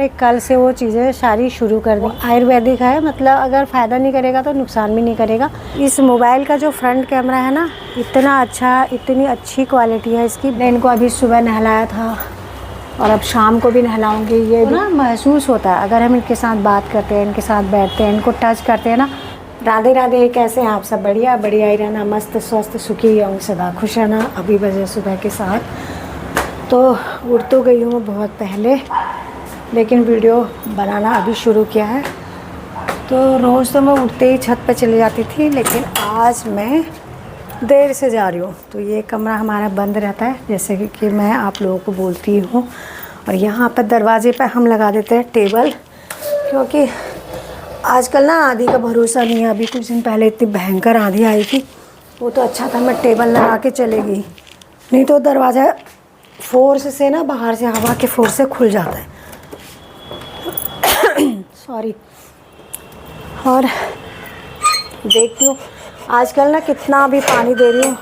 मैंने कल से वो चीज़ें सारी शुरू कर दी। आयुर्वेदिक है, मतलब अगर फ़ायदा नहीं करेगा तो नुकसान भी नहीं करेगा। इस मोबाइल का जो फ्रंट कैमरा है ना, इतना अच्छा, इतनी अच्छी क्वालिटी है इसकी। मैंने इनको अभी सुबह नहलाया था और अब शाम को भी नहलाऊंगी। ये ना महसूस होता है अगर हम इनके साथ बात करते हैं, इनके साथ बैठते हैं, इनको टच करते हैं ना। राधे राधे, कैसे हैं आप सब? बढ़िया बढ़िया ही रहना, मस्त स्वस्थ सुखी रहूँ, सदा खुश रहना। अभी बजे सुबह के 7, तो उठ तो गई हूँ बहुत पहले, लेकिन वीडियो बनाना अभी शुरू किया है। तो रोज़ तो मैं उठते ही छत पे चली जाती थी, लेकिन आज मैं देर से जा रही हूँ। तो ये कमरा हमारा बंद रहता है, जैसे कि मैं आप लोगों को बोलती हूँ। और यहाँ पर दरवाजे पर हम लगा देते हैं टेबल, क्योंकि आजकल ना आंधी का भरोसा नहीं है। अभी कुछ दिन पहले इतनी भयंकर आंधी आई थी, वो तो अच्छा था मैं टेबल लगा के चले गई, नहीं तो दरवाज़ा फोर्स से ना, बाहर से हवा के फोर्स से खुल जाता है। सॉरी। और देखती हूँ आजकल ना कितना भी पानी दे रही हूँ,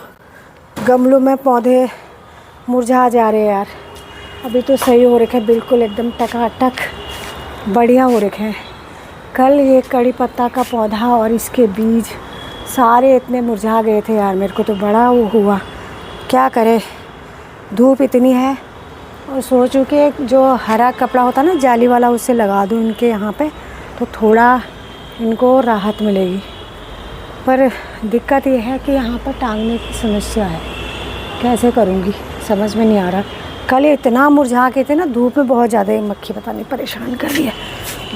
गमलों में पौधे मुरझा जा रहे हैं यार। अभी तो सही हो रखे, बिल्कुल एकदम टकाटक बढ़िया हो रखे हैं। कल ये कड़ी पत्ता का पौधा और इसके बीज सारे इतने मुरझा गए थे यार, मेरे को तो बड़ा वो हुआ। क्या करे, धूप इतनी है। और सोचूं कि जो हरा कपड़ा होता ना जाली वाला, उससे लगा दूं इनके यहाँ पे, तो थोड़ा इनको राहत मिलेगी। पर दिक्कत ये है कि यहाँ पर टांगने की समस्या है, कैसे करूँगी समझ में नहीं आ रहा। कल इतना मुरझा के थे ना, धूप में बहुत ज़्यादा मक्खी पता नहीं परेशान कर रही है।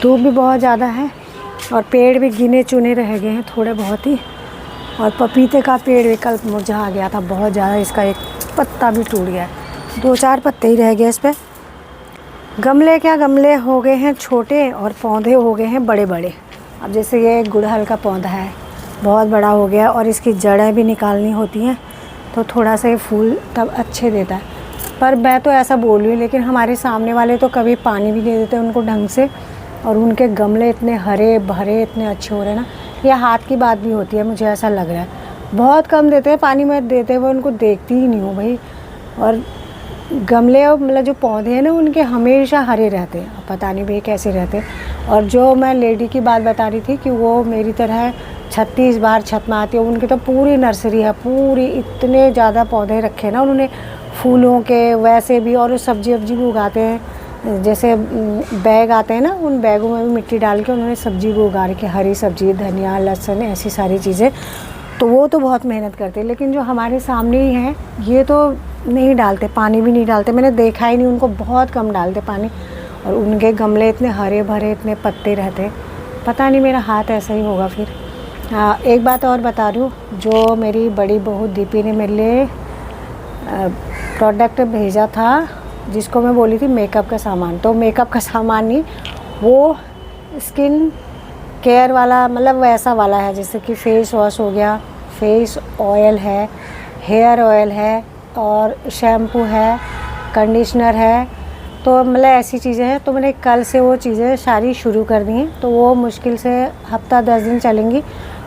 धूप भी बहुत ज़्यादा है और पेड़ भी गिने चुने रह गए हैं थोड़े बहुत ही। और पपीते का पेड़ भी कल मुरझा गया था बहुत ज़्यादा, इसका एक पत्ता भी टूट गया है, 2-4 पत्ते ही रह गए इस पर। गमले क्या गमले हो गए हैं छोटे और पौधे हो गए हैं बड़े बड़े। अब जैसे ये गुड़हल का पौधा है, बहुत बड़ा हो गया और इसकी जड़ें भी निकालनी होती हैं, तो थोड़ा सा ये फूल तब अच्छे देता है। पर मैं तो ऐसा बोल रही हूँ, लेकिन हमारे सामने वाले तो कभी पानी भी नहीं देते उनको ढंग से, और उनके गमले इतने हरे भरे इतने अच्छे हो रहे हैं ना। ये हाथ की बात भी होती है, मुझे ऐसा लग रहा है। बहुत कम देते हैं पानी, मैं देते हुए उनको देखती ही नहीं हूँ भाई। और गमले मतलब जो पौधे हैं ना, उनके हमेशा हरे रहते हैं, पता नहीं भाई कैसे रहते हैं। और जो मैं लेडी की बात बता रही थी कि वो मेरी तरह 36 बार छत में आती है, उनकी तो पूरी नर्सरी है, पूरी इतने ज़्यादा पौधे रखे ना उन्होंने, फूलों के वैसे भी, और सब्जी वब्जी भी उगाते हैं। जैसे बैग आते हैं ना, उन बैगों में भी मिट्टी डाल के उन्होंने सब्जी भी उगा रखी, हरी सब्जी, धनिया, लहसुन, ऐसी सारी चीज़ें। तो वो तो बहुत मेहनत करते हैं, लेकिन जो हमारे सामने ही हैं ये तो नहीं डालते, पानी भी नहीं डालते। मैंने देखा ही नहीं, उनको बहुत कम डालते पानी। और उनके गमले इतने हरे भरे, इतने पत्ते रहते, पता नहीं मेरा हाथ ऐसा ही होगा फिर। हाँ, एक बात और बता रही हूँ, जो मेरी बड़ी बहू दीपी ने मेरे लिए प्रोडक्ट भेजा था, जिसको मैं बोली थी मेकअप का सामान, तो मेकअप का सामान नहीं, वो स्किन केयर वाला, मतलब वैसा वाला है, जैसे कि फेस वॉश हो गया, फेस ऑयल है, हेयर ऑयल है, और शैम्पू है, कंडीशनर है, तो मतलब ऐसी चीज़ें हैं। तो मैंने कल से वो चीज़ें सारी शुरू कर दी हैं, तो वो मुश्किल से हफ्ता 10 दिन चलेंगी,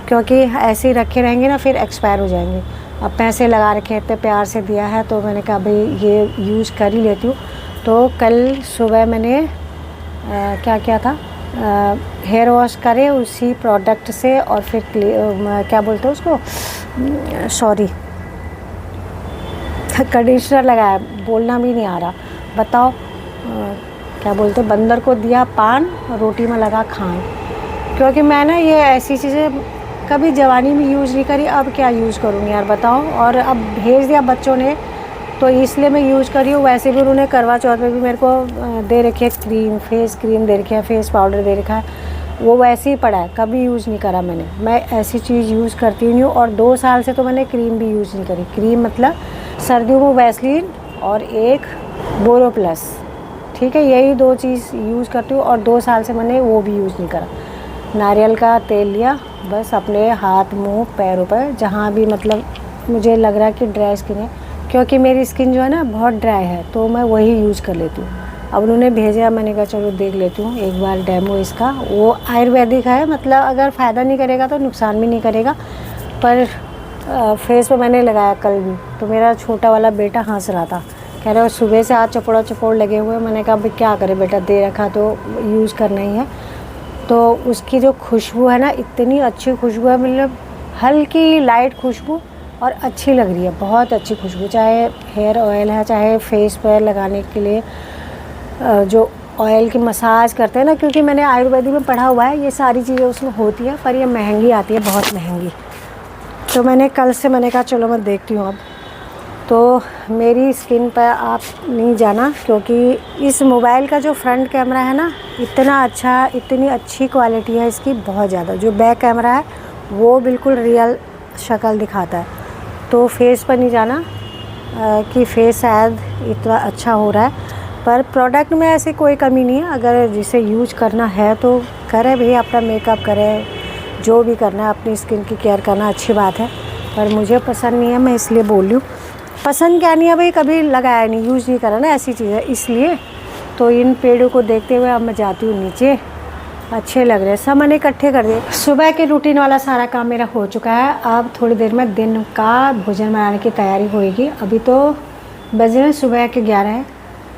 क्योंकि ऐसे ही रखे रहेंगे ना फिर एक्सपायर हो जाएंगे। अब पैसे लगा रखे, इतने प्यार से दिया है, तो मैंने कहा भाई ये यूज़ कर ही लेती हूँ। तो कल सुबह मैंने क्या किया था, हेयर वॉश करे उसी प्रोडक्ट से, और फिर क्या बोलते हैं उसको, सॉरी, कंडीशनर लगाया, बोलना भी नहीं आ रहा, बताओ क्या बोलते, बंदर को दिया पान, रोटी में लगा खान। क्योंकि मैं ना ये ऐसी चीज़ें कभी जवानी में यूज़ नहीं करी, अब क्या यूज़ करूँगी यार बताओ। और अब भेज दिया बच्चों ने, तो इसलिए मैं यूज़ करी हूँ। वैसे भी उन्होंने करवा चौथ में भी मेरे को दे रखी है क्रीम, फेस क्रीम दे रखी है, फेस पाउडर दे रखा है, वो वैसे ही पड़ा है, कभी यूज़ नहीं करा मैंने। मैं ऐसी चीज़ यूज़ करती नहीं हूँ। और 2 साल से तो मैंने क्रीम भी यूज़ नहीं करी। क्रीम मतलब सर्दियों में वैसलीन और एक बोरो प्लस, ठीक है, यही 2 चीज़ यूज़ करती हूँ। और 2 साल से मैंने वो भी यूज़ नहीं करा। नारियल का तेल लिया, बस अपने हाथ, मुंह, पैरों पर, जहाँ भी मतलब मुझे लग रहा है कि ड्राई स्किन है, क्योंकि मेरी स्किन जो है ना बहुत ड्राई है, तो मैं वही यूज़ कर लेती हूँ। अब उन्होंने भेजा, मैंने कहा चलो देख लेती हूँ एक बार डेमो इसका। वो आयुर्वेदिक है, मतलब अगर फ़ायदा नहीं करेगा तो नुकसान भी नहीं करेगा। पर फेस पे मैंने लगाया कल भी, तो मेरा छोटा वाला बेटा हंस रहा था कह रहे हो सुबह से आज चपड़ा चपड़ लगे हुए। मैंने कहा भाई क्या करें बेटा, दे रखा तो यूज़ करना ही है। तो उसकी जो खुशबू है ना, इतनी अच्छी खुशबू है, मतलब हल्की लाइट खुशबू और अच्छी लग रही है, बहुत अच्छी खुशबू। चाहे हेयर ऑयल है, चाहे फेस पर लगाने के लिए जो ऑयल की मसाज करते हैं ना, क्योंकि मैंने आयुर्वेदिक में पढ़ा हुआ है ये सारी चीज़ें उसमें होती है, पर ये महंगी आती है, बहुत महंगी। तो मैंने कल से मैंने कहा चलो मैं देखती हूँ अब। तो मेरी स्किन पर आप नहीं जाना, क्योंकि इस मोबाइल का जो फ्रंट कैमरा है ना, इतना अच्छा, इतनी अच्छी क्वालिटी है इसकी, बहुत ज़्यादा। जो बैक कैमरा है वो बिल्कुल रियल शक्ल दिखाता है। तो फेस पर नहीं जाना कि फेस शायद इतना अच्छा हो रहा है, पर प्रोडक्ट में ऐसी कोई कमी नहीं है। अगर जिसे यूज करना है तो करे भैया, अपना मेकअप करे, जो भी करना है, अपनी स्किन की केयर करना अच्छी बात है। पर मुझे पसंद नहीं है, मैं इसलिए बोल रही हूँ। पसंद क्या नहीं है भाई, कभी लगाया नहीं, यूज़ नहीं करा ना ऐसी चीज़ें, इसलिए। तो इन पेड़ों को देखते हुए अब मैं जाती हूँ नीचे। अच्छे लग रहे हैं सब, मैंने इकट्ठे कर दिए। सुबह के रूटीन वाला सारा काम मेरा हो चुका है। अब थोड़ी देर में दिन का भोजन बनाने की तैयारी होएगी। अभी तो बजे सुबह के 11 हैं,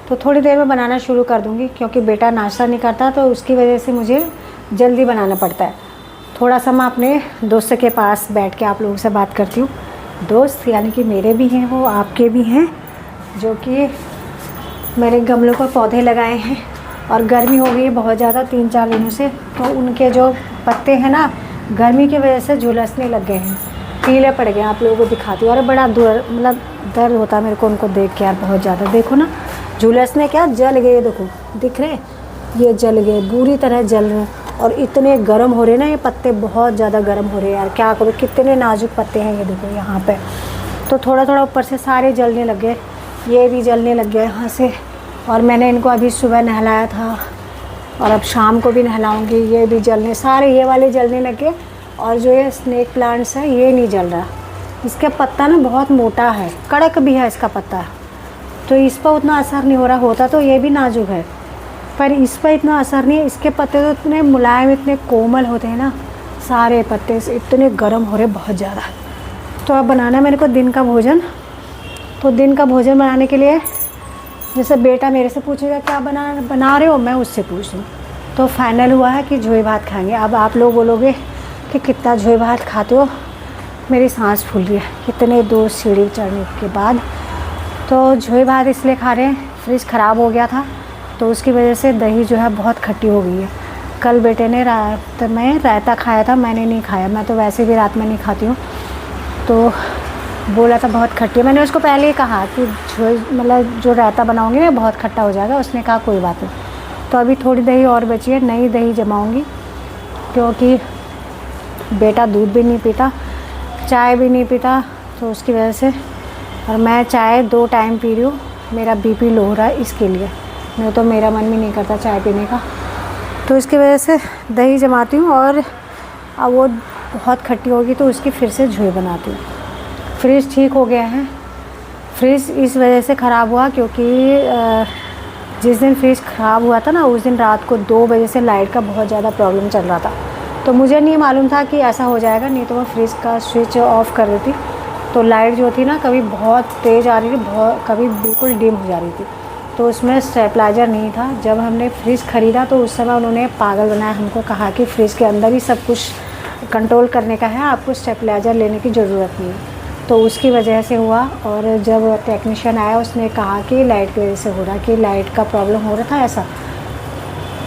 तो थोड़ी देर में बनाना शुरू कर दूँगी, क्योंकि बेटा नाश्ता नहीं करता, तो उसकी वजह से मुझे जल्दी बनाना पड़ता है। थोड़ा सा मैं अपने दोस्त के पास बैठ के आप लोगों से बात करती हूँ। दोस्त यानी कि मेरे भी हैं, वो आपके भी हैं, जो कि मेरे गमलों पर पौधे लगाए हैं। और गर्मी हो गई है बहुत ज़्यादा 3-4 दिनों से, तो उनके जो पत्ते हैं ना, गर्मी की वजह से झुलसने लग गए हैं, पीले पड़ गए। आप लोगों को दिखाती हूँ। अरे बड़ा मतलब दर्द होता है मेरे को उनको देख के यार, बहुत ज़्यादा। देखो ना, झुलसने क्या, जल गए, देखो दिख रहे, ये जल गए, बुरी तरह जल रहे हैं। और इतने गर्म हो रहे ना ये पत्ते, बहुत ज़्यादा गर्म हो रहे हैं यार, क्या करूँ। कितने नाजुक पत्ते हैं ये, देखो यहाँ पे। तो थोड़ा थोड़ा ऊपर से सारे जलने लग गए, ये भी जलने लग गया यहाँ से। और मैंने इनको अभी सुबह नहलाया था, और अब शाम को भी नहलाऊंगी। ये भी जलने, सारे ये वाले जलने लगे। और जो ये स्नेक प्लांट्स है, ये नहीं जल रहा। इसका पत्ता ना बहुत मोटा है, कड़क भी है इसका पत्ता, तो इस पर उतना असर नहीं हो रहा। होता तो ये भी नाजुक है, पर इस पर इतना असर नहीं है। इसके पत्ते तो इतने मुलायम, इतने कोमल होते हैं ना, सारे पत्ते से इतने गर्म हो रहे बहुत ज़्यादा। तो अब बनाना है मेरे को दिन का भोजन। तो दिन का भोजन बनाने के लिए, जैसे बेटा मेरे से पूछेगा क्या बना रहे हो, मैं उससे पूछ लूँ। तो फाइनल हुआ है कि झोई भात खाएंगे। अब आप लोग बोलोगे कि कितना झोई भात खाते हो, मेरी सांस फूल रही है कितने 2 सीढ़ी चढ़ने के बाद। तो झोई भात इसलिए खा रहे हैं, फ्रिज ख़राब हो गया था, तो उसकी वजह से दही जो है बहुत खट्टी हो गई है। कल बेटे ने रात में रायता खाया था, मैंने नहीं खाया, मैं तो वैसे भी रात में नहीं खाती हूँ। तो बोला था बहुत खट्टी, मैंने उसको पहले ही कहा कि मतलब जो रायता बनाऊंगी ना बहुत खट्टा हो जाएगा। उसने कहा कोई बात नहीं। तो अभी थोड़ी दही और बची है, नई दही जमाऊंगी, क्योंकि बेटा दूध भी नहीं पीता, चाय भी नहीं पीता, तो उसकी वजह से। और मैं चाय 2 टाइम पी रही हूँ, मेरा बीपी लो हो रहा है इसके लिए, नहीं तो मेरा मन भी नहीं करता चाय पीने का। तो इसकी वजह से दही जमाती हूँ, और अब वो बहुत खट्टी होगी तो उसकी फिर से झोई बनाती हूँ। फ्रिज ठीक हो गया है। फ्रिज इस वजह से ख़राब हुआ क्योंकि जिस दिन फ्रिज ख़राब हुआ था ना, उस दिन रात को 2 बजे से लाइट का बहुत ज़्यादा प्रॉब्लम चल रहा था। तो मुझे नहीं मालूम था कि ऐसा हो जाएगा, नहीं तो मैं फ्रिज का स्विच ऑफ कर देती। तो लाइट जो थी ना, कभी बहुत तेज़ आ रही थी, कभी बिल्कुल डिम हो जा रही थी। तो उसमें स्टेबलाइज़र नहीं था। जब हमने फ्रिज ख़रीदा तो उस समय उन्होंने पागल बनाया, हमको कहा कि फ्रिज के अंदर ही सब कुछ कंट्रोल करने का है, आपको स्टेबलाइज़र लेने की ज़रूरत नहीं है। तो उसकी वजह से हुआ। और जब टेक्नीशियन आया उसने कहा कि लाइट की वजह से हो रहा, कि लाइट का प्रॉब्लम हो रहा था ऐसा।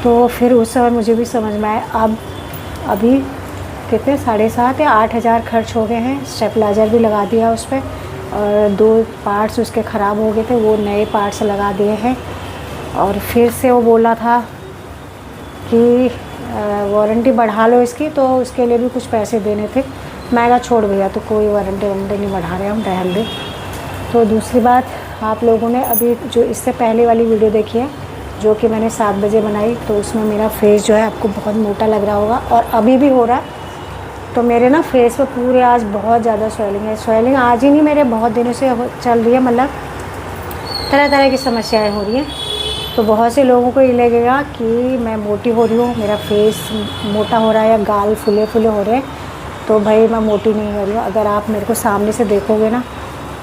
तो फिर उस समय मुझे भी समझ में आया। अब अभी कितने 7,500 या 8,000 खर्च हो गए हैं। स्टेबलाइज़र भी लगा दिया उस पर, और 2 पार्ट्स उसके ख़राब हो गए थे, वो नए पार्ट्स लगा दिए हैं। और फिर से वो बोला था कि वारंटी बढ़ा लो इसकी, तो उसके लिए भी कुछ पैसे देने थे। मैं कहा छोड़ भैया, तो कोई वारंटी नहीं बढ़ा रहे हम, रहने दे। तो दूसरी बात, आप लोगों ने अभी जो इससे पहले वाली वीडियो देखी है, जो कि मैंने 7 बजे बनाई, तो उसमें मेरा फेस जो है आपको बहुत मोटा लग रहा होगा, और अभी भी हो रहा है। तो मेरे ना फेस पे पूरे आज बहुत ज़्यादा स्वेलिंग है। स्वेलिंग आज ही नहीं, मेरे बहुत दिनों से चल रही है, मतलब तरह तरह की समस्याएं हो रही हैं। तो बहुत से लोगों को ये लगेगा कि मैं मोटी हो रही हूँ, मेरा फेस मोटा हो रहा है, या गाल फुले फुले हो रहे हैं। तो भाई मैं मोटी नहीं हो रही हूँ। अगर आप मेरे को सामने से देखोगे ना,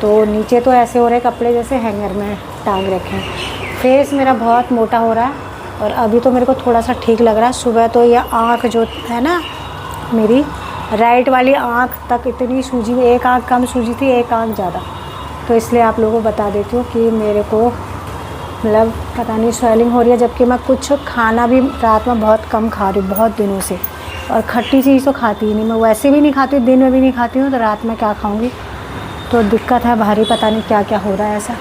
तो नीचे तो ऐसे हो रहे कपड़े जैसे हैंगर में टांग रखे हैं। फेस मेरा बहुत मोटा हो रहा है और अभी तो मेरे को थोड़ा सा ठीक लग रहा है। सुबह तो ये आँख जो है ना, मेरी राइट वाली आँख तक इतनी सूजी, एक आँख कम सूजी थी, एक आँख ज़्यादा। तो इसलिए आप लोगों को बता देती हूँ कि मेरे को मतलब पता नहीं स्वेलिंग हो रही है, जबकि मैं कुछ खाना भी रात में बहुत कम खा रही हूँ बहुत दिनों से। और खट्टी चीज़ तो खाती ही नहीं, मैं वैसे भी नहीं खाती हूँ, दिन में भी नहीं खाती हूँ, तो रात में क्या खाऊँगी। तो दिक्कत है भारी, पता नहीं क्या क्या हो रहा है ऐसा।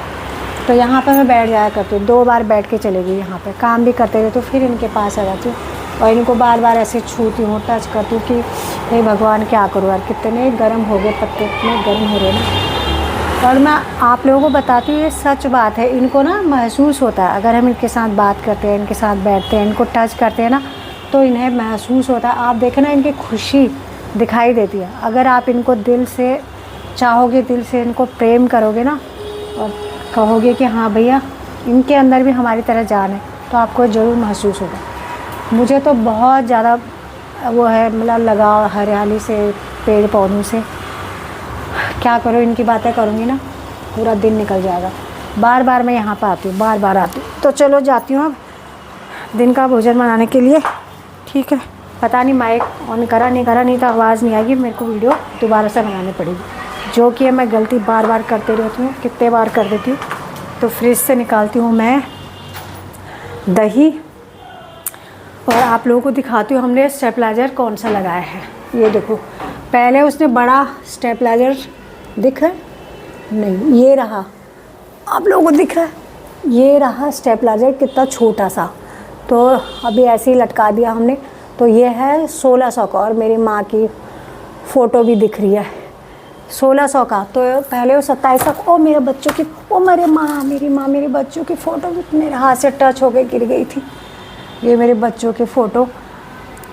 तो यहाँ पर मैं बैठ जाया करती हूँ, 2 बार बैठ के चले गई यहाँ पे, काम भी करते रहते, तो फिर इनके पास आ जाती हूँ और इनको बार बार ऐसे छूती हूँ, टच करती हूँ कि हे भगवान क्या करूँ यार, कितने गर्म हो गए पत्ते, इतने गर्म हो रहे ना। और मैं आप लोगों को बताती हूँ ये सच बात है, इनको ना महसूस होता है अगर हम इनके साथ बात करते हैं, इनके साथ बैठते हैं, इनको टच करते हैं ना, तो इन्हें महसूस होता है। आप देखें ना, इनकी खुशी दिखाई देती है। अगर आप इनको दिल से चाहोगे, दिल से इनको प्रेम करोगे ना और कहोगे कि हाँ भैया इनके अंदर भी हमारी तरह जान है, तो आपको ज़रूर महसूस होगा। मुझे तो बहुत ज़्यादा वो है मतलब लगाव हरियाली से, पेड़ पौधों से। क्या करो, इनकी बातें करूँगी ना पूरा दिन निकल जाएगा। बार बार मैं यहाँ पर आती हूँ, बार बार आती हूँ। तो चलो जाती हूँ अब दिन का भोजन बनाने के लिए, ठीक है। पता नहीं माइक ऑन करा नहीं तो आवाज़ नहीं आएगी, मेरे को वीडियो दोबारा से बनानी पड़ेगी, जो कि मैं गलती बार बार करते रहती हूँ, कितने बार कर देती हूँ। तो फ्रिज से निकालती हूँ मैं दही और आप लोगों को दिखाती हूँ हमने स्टेबलाइज़र कौन सा लगाया है। ये देखो, पहले उसने बड़ा स्टेबलाइज़र दिख रहा है, नहीं ये रहा, आप लोगों को दिख रहा है, ये रहा स्टेबलाइज़र कितना छोटा सा। तो अभी ऐसे ही लटका दिया हमने। तो ये है 1600 का और मेरी माँ की फ़ोटो भी दिख रही है 1600 का। तो पहले वो 2700 का। ओ मेरे बच्चों की, ओ मेरी माँ मेरे बच्चों की फ़ोटो भी मेरे हाथ से टच हो के गिर गई थी। ये मेरे बच्चों की फ़ोटो,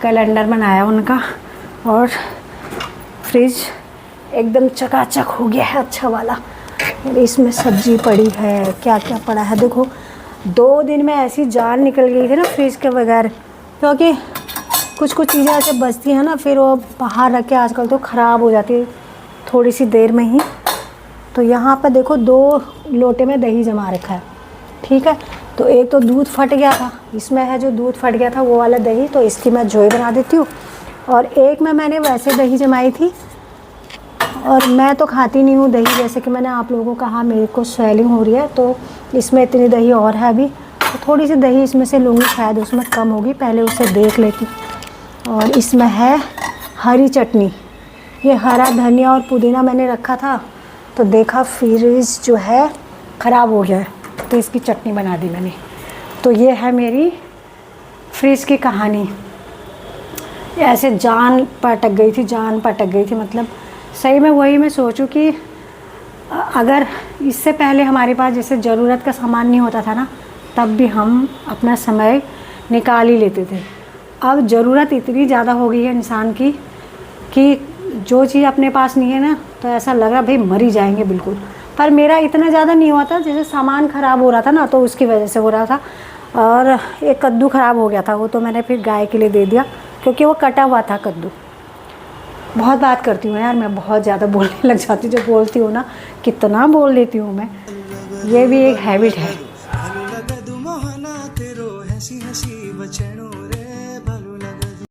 कैलेंडर बनाया उनका। और फ्रिज एकदम चकाचक हो गया है, अच्छा वाला। और इसमें सब्ज़ी पड़ी है, क्या क्या पड़ा है देखो। 2 दिन में ऐसी जान निकल गई थी ना फ्रिज के बगैर, क्योंकि कुछ चीज़ें ऐसे बचती हैं ना, फिर वो बाहर रख के आजकल तो ख़राब हो जाती है थोड़ी सी देर में ही। तो यहाँ पर देखो 2 लोटे में दही जमा रखा है, ठीक है। तो एक तो दूध फट गया था, इसमें है जो दूध फट गया था वो वाला दही, तो इसकी मैं जोई बना देती हूँ। और एक में मैंने वैसे दही जमाई थी, और मैं तो खाती नहीं हूँ दही, जैसे कि मैंने आप लोगों को कहा मेरे को स्वेलिंग हो रही है, तो इसमें इतनी दही और है अभी, तो थोड़ी सी दही इसमें से लूँगी, शायद उसमें कम होगी, पहले उसे देख लेती। और इसमें है हरी चटनी, ये हरा धनिया और पुदीना मैंने रखा था, तो देखा फ्रिज जो है ख़राब हो गया है, तो इसकी चटनी बना दी मैंने। तो ये है मेरी फ्रिज की कहानी। ऐसे जान पटक गई थी, मतलब सही में वही मैं सोचूं कि अगर इससे पहले हमारे पास जैसे ज़रूरत का सामान नहीं होता था ना, तब भी हम अपना समय निकाल ही लेते थे। अब ज़रूरत इतनी ज़्यादा हो गई है इंसान की कि जो चीज़ अपने पास नहीं है ना, तो ऐसा लग रहा भाई मर ही जाएंगे बिल्कुल। पर मेरा इतना ज़्यादा नहीं हुआ था, जैसे सामान ख़राब हो रहा था ना, तो उसकी वजह से हो रहा था। और एक कद्दू ख़राब हो गया था, वो तो मैंने फिर गाय के लिए दे दिया, क्योंकि वो कटा हुआ था कद्दू। बहुत बात करती हूँ यार मैं, बहुत ज़्यादा बोलने लग जाती हूँ। जब बोलती हूँ ना, कितना बोल देती हूँ मैं, ये भी एक हैबिट है।